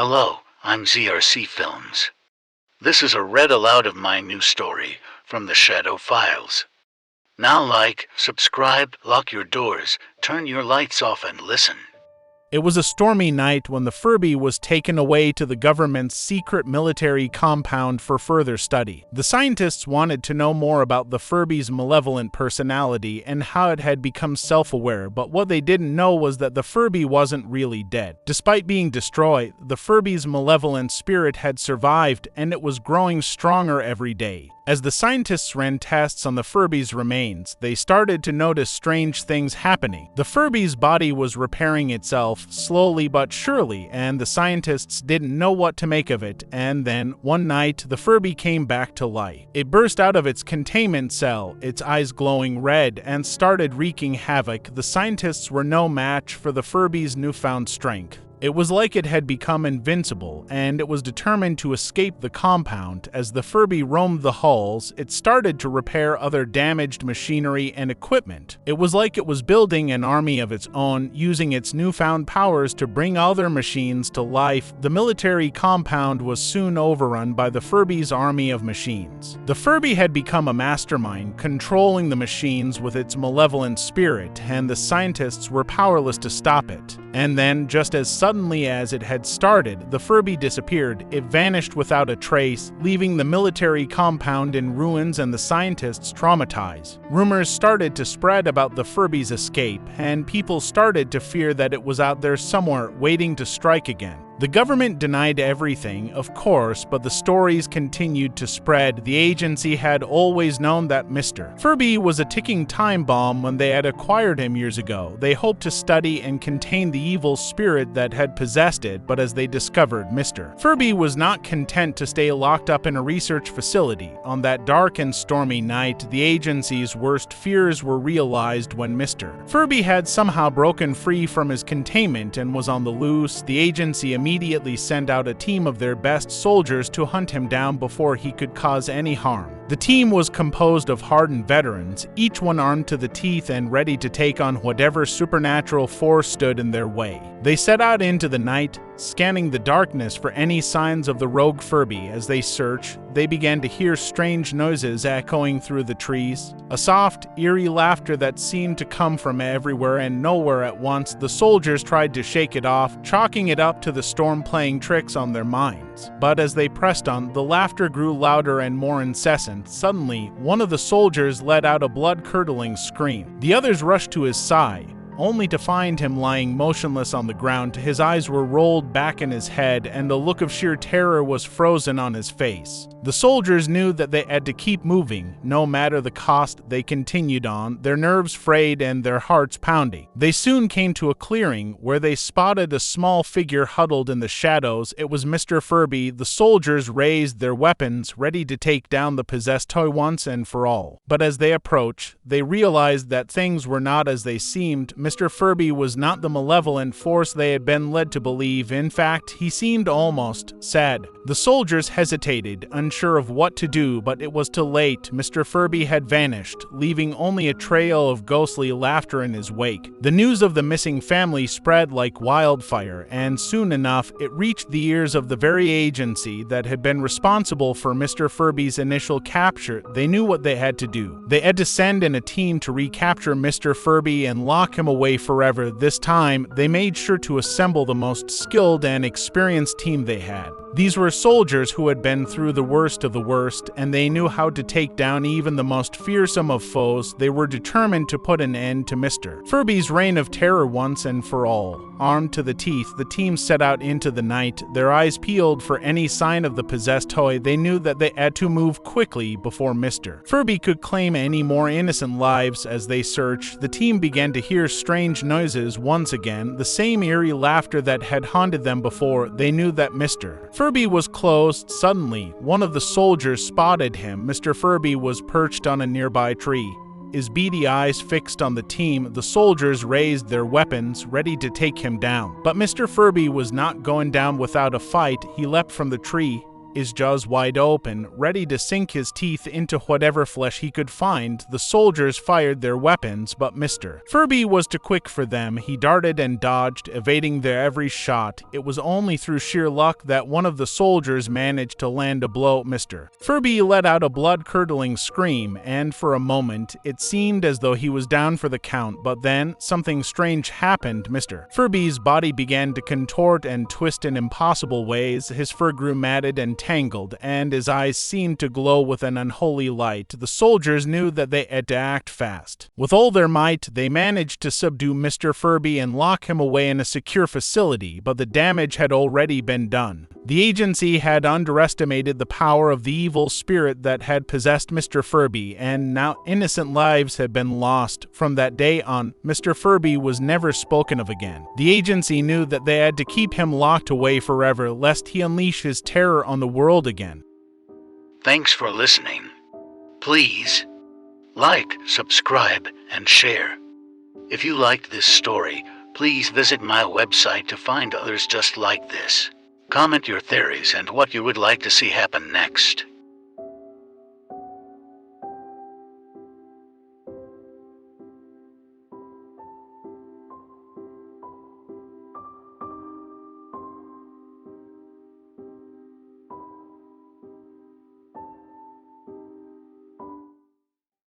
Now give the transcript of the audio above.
Hello, I'm Z.R.C. Films. This is a read aloud of my new story from the Shadow Files. Now like, subscribe, lock your doors, turn your lights off and listen. It was a stormy night when the Furby was taken away to the government's secret military compound for further study. The scientists wanted to know more about the Furby's malevolent personality and how it had become self-aware, but what they didn't know was that the Furby wasn't really dead. Despite being destroyed, the Furby's malevolent spirit had survived, and it was growing stronger every day. As the scientists ran tests on the Furby's remains, they started to notice strange things happening. The Furby's body was repairing itself slowly but surely, and the scientists didn't know what to make of it. And then, one night, the Furby came back to life. It burst out of its containment cell, its eyes glowing red, and started wreaking havoc. The scientists were no match for the Furby's newfound strength. It was like it had become invincible, and it was determined to escape the compound. As the Furby roamed the halls, it started to repair other damaged machinery and equipment. It was like it was building an army of its own, using its newfound powers to bring other machines to life. The military compound was soon overrun by the Furby's army of machines. The Furby had become a mastermind, controlling the machines with its malevolent spirit, and the scientists were powerless to stop it. And then, just as suddenly as it had started, the Furby disappeared. It vanished without a trace, leaving the military compound in ruins and the scientists traumatized. Rumors started to spread about the Furby's escape, and people started to fear that it was out there somewhere waiting to strike again. The government denied everything, of course, but the stories continued to spread. The agency had always known that Mr. Furby was a ticking time bomb when they had acquired him years ago. They hoped to study and contain the evil spirit that had possessed it, but as they discovered, Mr. Furby was not content to stay locked up in a research facility. On that dark and stormy night, the agency's worst fears were realized when Mr. Furby had somehow broken free from his containment and was on the loose. The agency immediately sent out a team of their best soldiers to hunt him down before he could cause any harm. The team was composed of hardened veterans, each one armed to the teeth and ready to take on whatever supernatural force stood in their way. They set out into the night, scanning the darkness for any signs of the rogue Furby. As they searched, they began to hear strange noises echoing through the trees. A soft, eerie laughter that seemed to come from everywhere and nowhere at once. The soldiers tried to shake it off, chalking it up to the storm playing tricks on their minds. But as they pressed on, the laughter grew louder and more incessant. Suddenly, one of the soldiers let out a blood-curdling scream. The others rushed to his side, only to find him lying motionless on the ground. His eyes were rolled back in his head, and a look of sheer terror was frozen on his face. The soldiers knew that they had to keep moving. No matter the cost, they continued on, their nerves frayed and their hearts pounding. They soon came to a clearing where they spotted a small figure huddled in the shadows. It was Mr. Furby. The soldiers raised their weapons, ready to take down the possessed toy once and for all. But as they approached, they realized that things were not as they seemed. Mr. Furby was not the malevolent force they had been led to believe. In fact, he seemed almost sad. The soldiers hesitated, unsure of what to do, but it was too late. Mr. Furby had vanished, leaving only a trail of ghostly laughter in his wake. The news of the missing family spread like wildfire, and soon enough, it reached the ears of the very agency that had been responsible for Mr. Furby's initial capture. They knew what they had to do. They had to send in a team to recapture Mr. Furby and lock him away forever. This time, they made sure to assemble the most skilled and experienced team they had. These were soldiers who had been through the worst of the worst, and they knew how to take down even the most fearsome of foes. They were determined to put an end to Mr. Furby's reign of terror once and for all. Armed to the teeth, the team set out into the night, their eyes peeled for any sign of the possessed toy. They knew that they had to move quickly before Mr. Furby could claim any more innocent lives. As they searched, the team began to hear strange noises once again, the same eerie laughter that had haunted them before. They knew that Mr. Furby was close. Suddenly, one of the soldiers spotted him. Mr. Furby was perched on a nearby tree. His beady eyes fixed on the team, the soldiers raised their weapons, ready to take him down. But Mr. Furby was not going down without a fight. He leapt from the tree, his jaws wide open, ready to sink his teeth into whatever flesh he could find. The soldiers fired their weapons, but Mr. Furby was too quick for them. He darted and dodged, evading their every shot. It was only through sheer luck that one of the soldiers managed to land a blow at Mr. Furby let out a blood-curdling scream, and for a moment, it seemed as though he was down for the count, but then something strange happened. Mr. Furby's body began to contort and twist in impossible ways. His fur grew matted and tangled, and his eyes seemed to glow with an unholy light. The soldiers knew that they had to act fast. With all their might, they managed to subdue Mr. Furby and lock him away in a secure facility, but the damage had already been done. The agency had underestimated the power of the evil spirit that had possessed Mr. Furby, and now innocent lives had been lost. From that day on, Mr. Furby was never spoken of again. The agency knew that they had to keep him locked away forever, lest he unleash his terror on the world again. Thanks for listening. Please like, subscribe, and share. If you liked this story, please visit my website to find others just like this. Comment your theories and what you would like to see happen next.